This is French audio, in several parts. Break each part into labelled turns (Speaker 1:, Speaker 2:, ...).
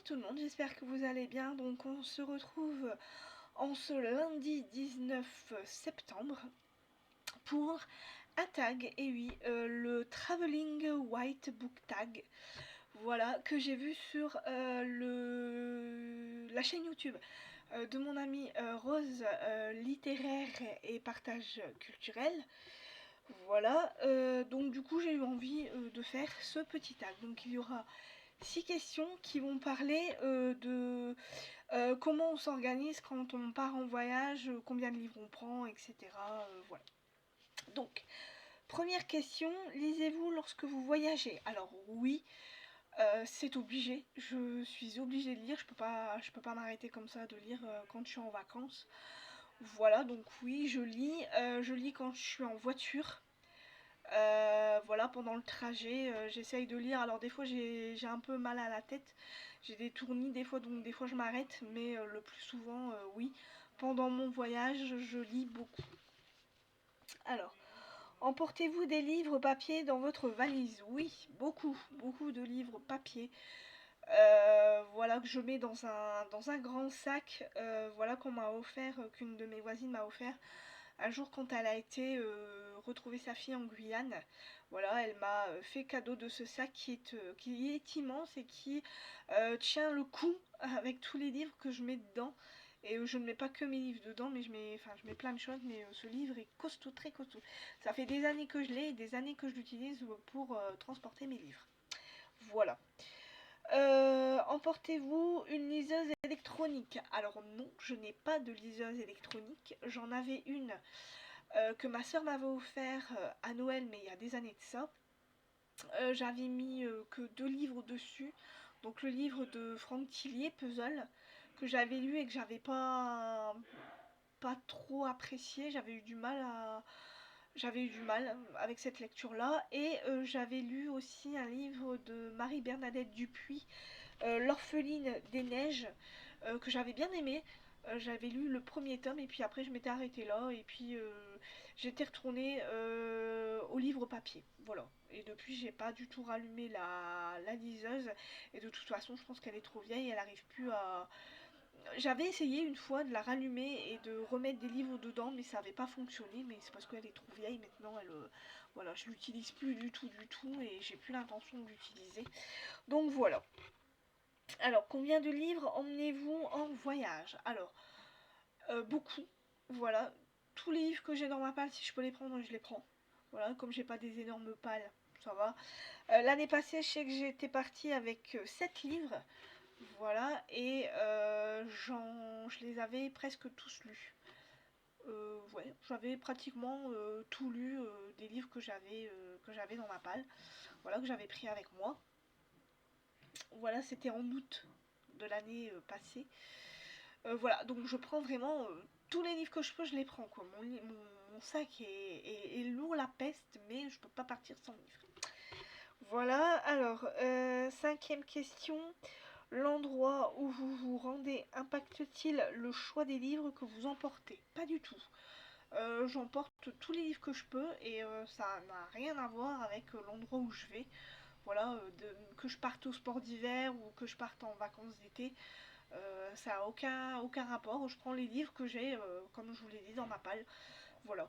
Speaker 1: Bonjour tout le monde, j'espère que vous allez bien. Donc on se retrouve en ce lundi 19 septembre pour un tag, et oui, le Traveling White Book Tag, voilà, que j'ai vu sur la chaîne YouTube de mon amie Rose, littéraire et partage culturel. Voilà, donc du coup j'ai eu envie de faire ce petit tag. Donc il y aura 6 questions qui vont parler de comment on s'organise quand on part en voyage, combien de livres on prend, etc. Voilà. Donc, première question, lisez-vous lorsque vous voyagez? Alors oui, c'est obligé, je suis obligée de lire, je peux pas m'arrêter comme ça de lire quand je suis en vacances. Voilà, donc oui, je lis quand je suis en voiture. Voilà, pendant le trajet, j'essaye de lire. Alors des fois j'ai un peu mal à la tête, j'ai des tournis des fois, donc des fois je m'arrête, mais le plus souvent, oui. Pendant mon voyage, je lis beaucoup. Alors, emportez-vous des livres papier dans votre valise? Oui, beaucoup, beaucoup de livres papier. Voilà, que je mets dans un grand sac, voilà, qu'on m'a offert, qu'une de mes voisines m'a offert un jour quand elle a été retrouver sa fille en Guyane. Voilà, elle m'a fait cadeau de ce sac qui est immense et qui tient le coup avec tous les livres que je mets dedans. Et je ne mets pas que mes livres dedans, mais je mets plein de choses, mais ce livre est costaud, très costaud. Ça fait des années que je l'ai et des années que je l'utilise pour transporter mes livres. Voilà. Emportez-vous une liseuse électronique? Alors non, je n'ai pas de liseuse électronique. J'en avais une que ma soeur m'avait offert à Noël, mais il y a des années de ça. J'avais mis que 2 livres dessus. Donc le livre de Franck Tillier, Puzzle, que j'avais lu et que j'avais pas trop apprécié. J'avais eu du mal avec cette lecture-là. Et j'avais lu aussi un livre de Marie-Bernadette Dupuis, L'orpheline des neiges, que j'avais bien aimé. J'avais lu le premier tome et puis après je m'étais arrêtée là et puis j'étais retournée au livre papier. Voilà. Et depuis j'ai pas du tout rallumé la liseuse et de toute façon je pense qu'elle est trop vieille, elle arrive plus à... J'avais essayé une fois de la rallumer et de remettre des livres dedans mais ça n'avait pas fonctionné, mais c'est parce qu'elle est trop vieille maintenant, voilà, je l'utilise plus du tout et j'ai plus l'intention de l'utiliser. Donc voilà. Alors, combien de livres emmenez-vous en voyage? Alors, beaucoup. Voilà. Tous les livres que j'ai dans ma palle, si je peux les prendre, je les prends. Voilà, comme j'ai pas des énormes palles, ça va. L'année passée, je sais que j'étais partie avec 7 livres. Voilà, et je les avais presque tous lus. Ouais, j'avais pratiquement tout lu des livres que j'avais dans ma palle. Voilà, que j'avais pris avec moi. Voilà, c'était en août de l'année passée. Voilà, donc je prends vraiment tous les livres que je peux, je les prends, quoi. Mon sac est lourd la peste, mais je peux pas partir sans livre. Voilà, alors, cinquième question. L'endroit où vous vous rendez impacte-t-il le choix des livres que vous emportez? Pas du tout. J'emporte tous les livres que je peux et ça n'a rien à voir avec l'endroit où je vais. Voilà, que je parte au sport d'hiver ou que je parte en vacances d'été, ça n'a aucun rapport. Je prends les livres que j'ai, comme je vous l'ai dit, dans ma palle. Voilà.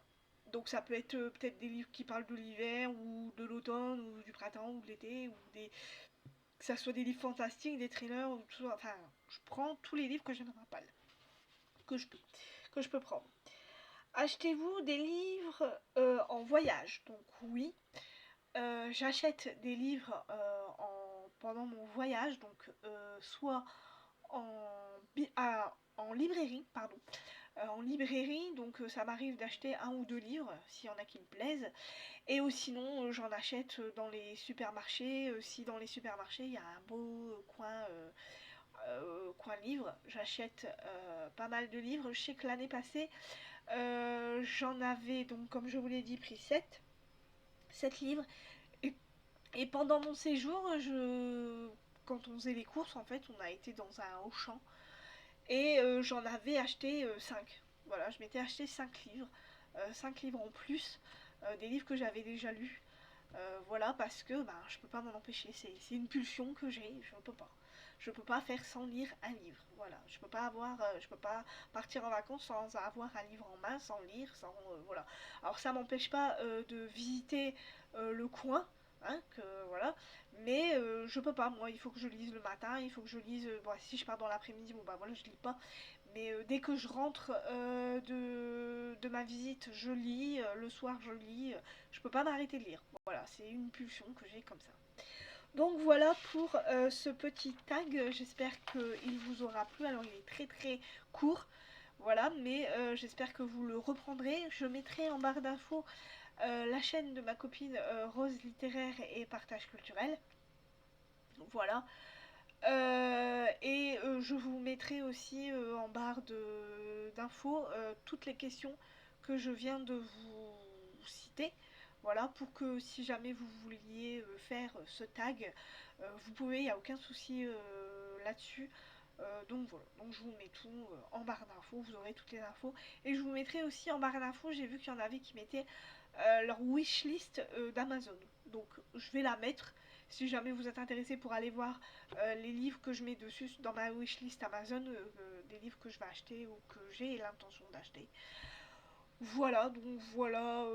Speaker 1: Donc ça peut être peut-être des livres qui parlent de l'hiver ou de l'automne ou du printemps ou de l'été, ou que ça soit des livres fantastiques, des thrillers ou tout ça. Enfin, je prends tous les livres que j'ai dans ma palle, que je peux, que je peux prendre. Achetez-vous des livres en voyage? Donc oui, j'achète des livres pendant mon voyage, donc soit en librairie, pardon. En librairie, donc ça m'arrive d'acheter 1 ou 2 livres s'il y en a qui me plaisent. Et sinon, j'en achète dans les supermarchés. Si dans les supermarchés, il y a un beau coin livre, j'achète pas mal de livres. Je sais que l'année passée, j'en avais, donc comme je vous l'ai dit, pris 7 livres. Et pendant mon séjour, quand on faisait les courses, en fait, on a été dans un Auchan. Et j'en avais acheté 5. Voilà, je m'étais acheté 5 livres. 5 livres en plus, des livres que j'avais déjà lus. Voilà, parce que je peux pas m'en empêcher. C'est une pulsion que j'ai, je ne peux pas. je peux pas faire sans lire un livre. Voilà, je peux pas partir en vacances sans avoir un livre en main, sans lire, sans voilà. Alors ça m'empêche pas de visiter le coin, hein, voilà, mais je peux pas. Moi, il faut que je lise le matin, il faut que je lise. Bon, si je pars dans l'après-midi, bon bah voilà, je lis pas. Mais dès que je rentre de ma visite, je lis. Le soir, je lis. Je peux pas m'arrêter de lire. Voilà, c'est une pulsion que j'ai comme ça. Donc voilà pour ce petit tag. J'espère qu'il vous aura plu. Alors, il est très très court. Voilà, mais j'espère que vous le reprendrez. Je mettrai en barre d'infos la chaîne de ma copine Rose Littéraire et Partage Culturel. Voilà. Je vous mettrai aussi en barre d'infos toutes les questions que je viens de vous citer. Voilà, pour que si jamais vous vouliez faire ce tag, vous pouvez, il n'y a aucun souci là-dessus. Donc voilà, donc je vous mets tout en barre d'infos, vous aurez toutes les infos. Et je vous mettrai aussi en barre d'infos, j'ai vu qu'il y en avait qui mettaient leur wishlist d'Amazon. Donc je vais la mettre si jamais vous êtes intéressé pour aller voir les livres que je mets dessus dans ma wishlist Amazon, des livres que je vais acheter ou que j'ai l'intention d'acheter. Voilà, donc voilà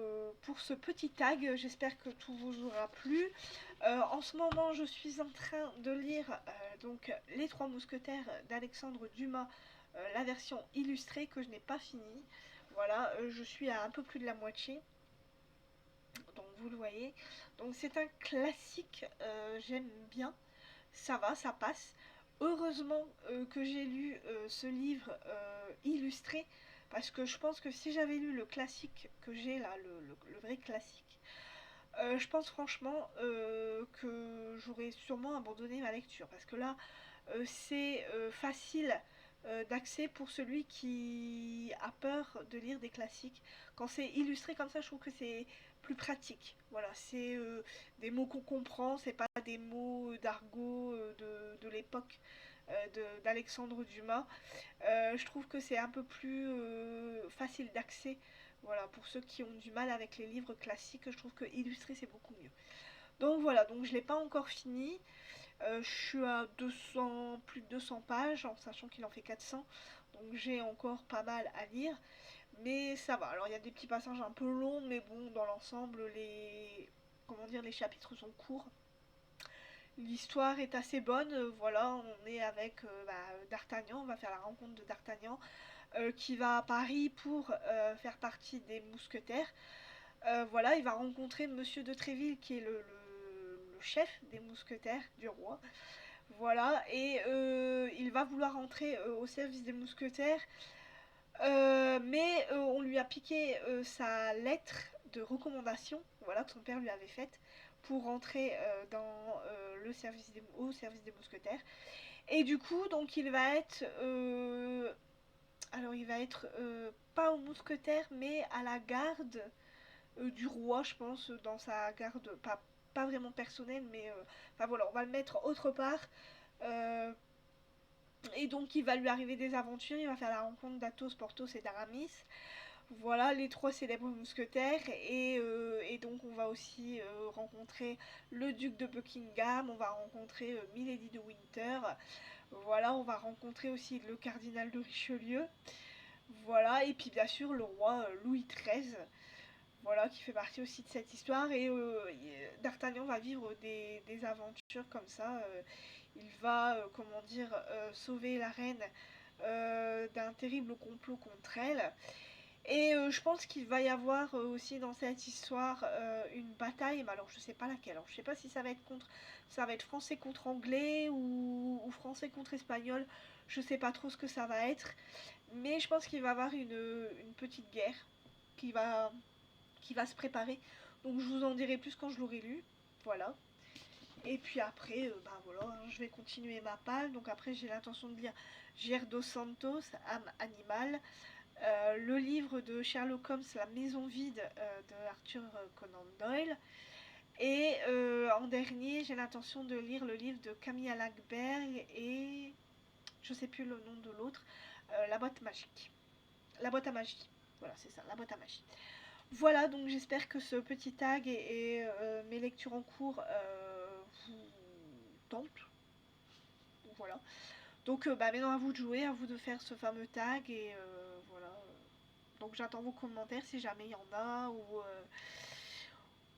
Speaker 1: pour ce petit tag, j'espère que tout vous aura plu. En ce moment, je suis en train de lire donc Les Trois Mousquetaires d'Alexandre Dumas, la version illustrée que je n'ai pas finie. Voilà, je suis à un peu plus de la moitié. Donc vous le voyez. Donc c'est un classique, j'aime bien. Ça va, ça passe. Heureusement que j'ai lu ce livre illustré, parce que je pense que si j'avais lu le classique que j'ai là, le vrai classique, je pense franchement que j'aurais sûrement abandonné ma lecture, parce que là, c'est facile d'accès pour celui qui a peur de lire des classiques. Quand c'est illustré comme ça, je trouve que c'est plus pratique. Voilà, c'est des mots qu'on comprend, c'est pas des mots d'argot de l'époque d'Alexandre Dumas. Je trouve que c'est un peu plus facile d'accès. Voilà, pour ceux qui ont du mal avec les livres classiques, je trouve que illustré c'est beaucoup mieux. Donc voilà, donc je l'ai pas encore fini. Je suis à 200, plus de 200 pages, en sachant qu'il en fait 400. Donc j'ai encore pas mal à lire. Mais ça va. Alors il y a des petits passages un peu longs, mais bon, dans l'ensemble, les chapitres sont courts. L'histoire est assez bonne. Voilà, on est avec D'Artagnan. On va faire la rencontre de D'Artagnan qui va à Paris pour faire partie des mousquetaires. Voilà, il va rencontrer Monsieur de Tréville qui est le chef des mousquetaires du roi. Voilà, et il va vouloir entrer au service des mousquetaires, mais on lui a piqué sa lettre de recommandation, voilà, que son père lui avait faite, pour rentrer au service des mousquetaires. Et du coup, donc il va être pas aux mousquetaires, mais à la garde du roi, je pense, dans sa garde, pas vraiment personnelle, mais enfin voilà, on va le mettre autre part. Euh, et donc il va lui arriver des aventures, il va faire la rencontre d'Athos, Porthos et d'Aramis. Voilà les trois célèbres mousquetaires et donc on va aussi rencontrer le duc de Buckingham, on va rencontrer Milady de Winter, voilà, on va rencontrer aussi le cardinal de Richelieu, voilà, et puis bien sûr le roi Louis XIII, voilà, qui fait partie aussi de cette histoire. Et D'Artagnan va vivre des aventures comme ça. Il va, comment dire, sauver la reine d'un terrible complot contre elle. Et je pense qu'il va y avoir aussi dans cette histoire une bataille, mais alors je sais pas laquelle. Alors, je sais pas si ça va être français contre anglais ou français contre espagnol. Je sais pas trop ce que ça va être, mais je pense qu'il va y avoir une petite guerre qui va se préparer. Donc je vous en dirai plus quand je l'aurai lu. Voilà. Et puis après, voilà, hein, je vais continuer ma palle. Donc après, j'ai l'intention de lire Gerdos Santos, Âme animale. Le livre de Sherlock Holmes, La maison vide de Arthur Conan Doyle. Et en dernier, j'ai l'intention de lire le livre de Camilla Lackberg et je sais plus le nom de l'autre, La boîte magique. La boîte à magie. Voilà, c'est ça, la boîte à magie. Voilà, donc j'espère que ce petit tag et mes lectures en cours vous tentent. voilà. Donc maintenant à vous de jouer, à vous de faire ce fameux tag et voilà. Donc j'attends vos commentaires si jamais il y en a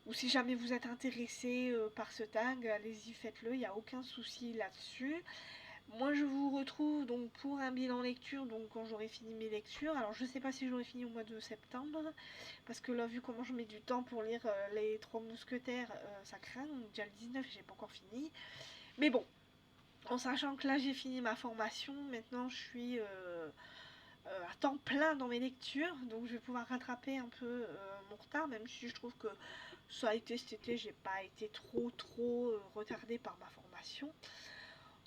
Speaker 1: ou si jamais vous êtes intéressé par ce tag, allez-y faites-le, il n'y a aucun souci là-dessus. Moi je vous retrouve donc pour un bilan lecture, donc quand j'aurai fini mes lectures. Alors je sais pas si j'aurai fini au mois de septembre, parce que là vu comment je mets du temps pour lire les 3 mousquetaires, ça craint, donc déjà le 19 j'ai pas encore fini. Mais bon, en sachant que là j'ai fini ma formation, maintenant je suis à temps plein dans mes lectures, donc je vais pouvoir rattraper un peu mon retard, même si je trouve que ça a été cet été, j'ai pas été trop retardée par ma formation.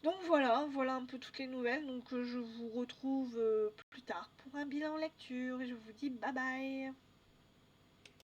Speaker 1: Donc voilà, voilà un peu toutes les nouvelles, donc je vous retrouve plus tard pour un bilan lecture et je vous dis bye bye.